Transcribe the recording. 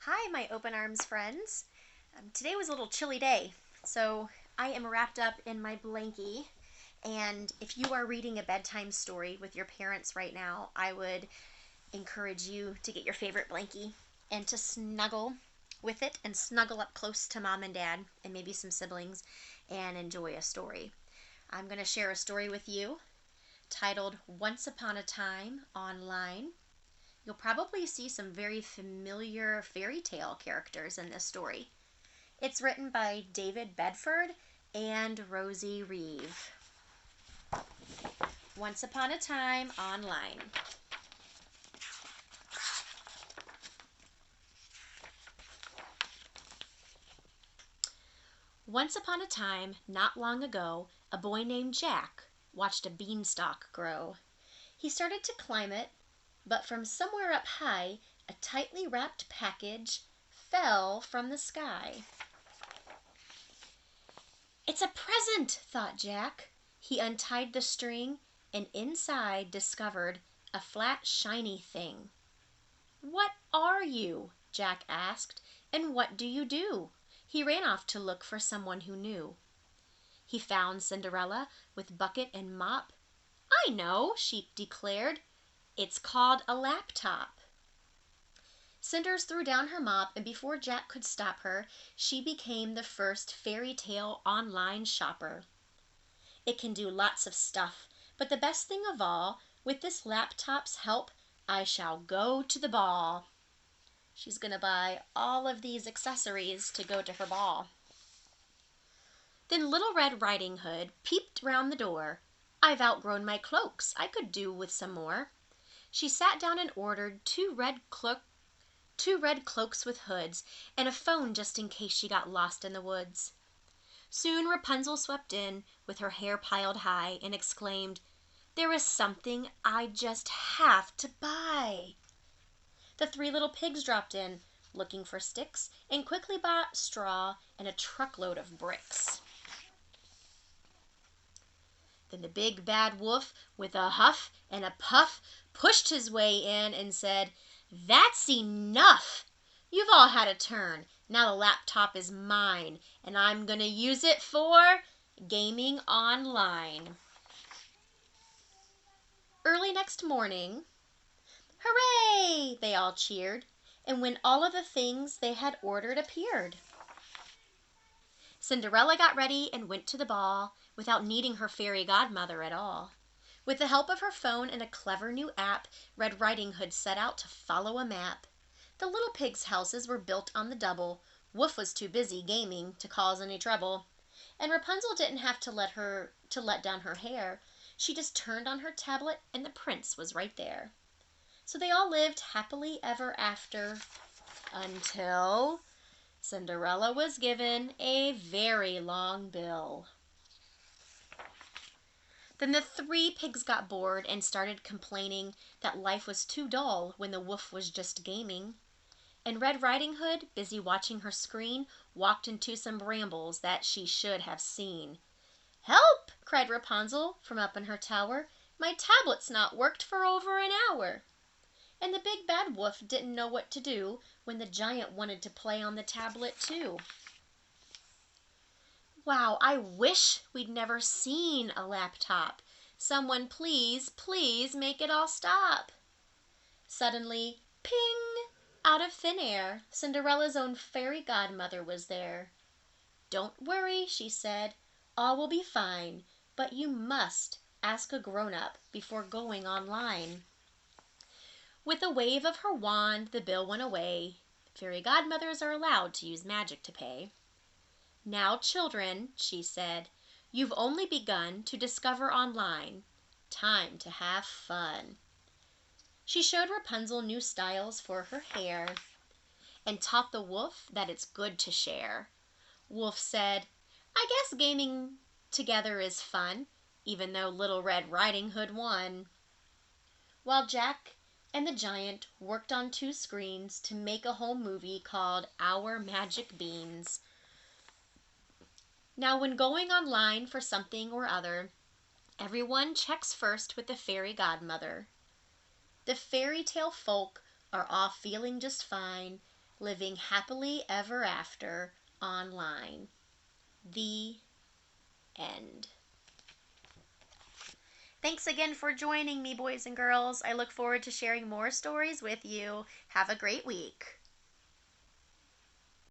Hi, my open arms friends. Today was a little chilly day, so I am wrapped up in my blankie. And if you are reading a bedtime story with your parents right now, I would encourage you to get your favorite blankie and to snuggle with it and snuggle up close to mom and dad and maybe some siblings and enjoy a story. I'm going to share a story with you titled Once Upon a Time Online. You'll probably see some very familiar fairy tale characters in this story. It's written by David Bedford and Rosie Reeve. Once Upon a Time Online. Once upon a time, not long ago, a boy named Jack watched a beanstalk grow. He started to climb it, but from somewhere up high, a tightly wrapped package fell from the sky. "It's a present," thought Jack. He untied the string and inside discovered a flat, shiny thing. "What are you?" Jack asked, "and what do you do?" He ran off to look for someone who knew. He found Cinderella with bucket and mop. "I know," she declared. "It's called a laptop." Cinders threw down her mop, and before Jack could stop her, she became the first fairy tale online shopper. "It can do lots of stuff, but the best thing of all, with this laptop's help, I shall go to the ball." She's going to buy all of these accessories to go to her ball. Then Little Red Riding Hood peeped round the door. "I've outgrown my cloaks. I could do with some more." She sat down and ordered two red cloaks with hoods, and a phone just in case she got lost in the woods. Soon Rapunzel swept in, with her hair piled high, and exclaimed, "There is something I just have to buy." The three little pigs dropped in, looking for sticks, and quickly bought straw and a truckload of bricks. Then the big bad wolf, with a huff and a puff, pushed his way in and said, "That's enough! You've all had a turn. Now the laptop is mine, and I'm going to use it for gaming online." Early next morning, "Hooray!" they all cheered, and when all of the things they had ordered appeared. Cinderella got ready and went to the ball without needing her fairy godmother at all. With the help of her phone and a clever new app, Red Riding Hood set out to follow a map. The little pigs' houses were built on the double. Wolf was too busy gaming to cause any trouble. And Rapunzel didn't have to let down her hair. She just turned on her tablet and the prince was right there. So they all lived happily ever after until Cinderella was given a very long bill. Then the three pigs got bored and started complaining that life was too dull when the wolf was just gaming. And Red Riding Hood, busy watching her screen, walked into some brambles that she should have seen. "Help!" cried Rapunzel from up in her tower. "My tablet's not worked for over an hour." And the big bad wolf didn't know what to do when the giant wanted to play on the tablet too. "Wow, I wish we'd never seen a laptop. Someone please, please make it all stop." Suddenly, ping! Out of thin air, Cinderella's own fairy godmother was there. "Don't worry," she said. "All will be fine, but you must ask a grown-up before going online." With a wave of her wand, the bill went away. Fairy godmothers are allowed to use magic to pay. "Now, children," she said, "you've only begun to discover online. Time to have fun." She showed Rapunzel new styles for her hair and taught the wolf that it's good to share. Wolf said, "I guess gaming together is fun," even though Little Red Riding Hood won. While Jack and the giant worked on two screens to make a home movie called Our Magic Beans. Now, when going online for something or other, everyone checks first with the fairy godmother. The fairy tale folk are all feeling just fine living happily ever after online. The end. Thanks again for joining me, boys and girls. I look forward to sharing more stories with you. Have a great week.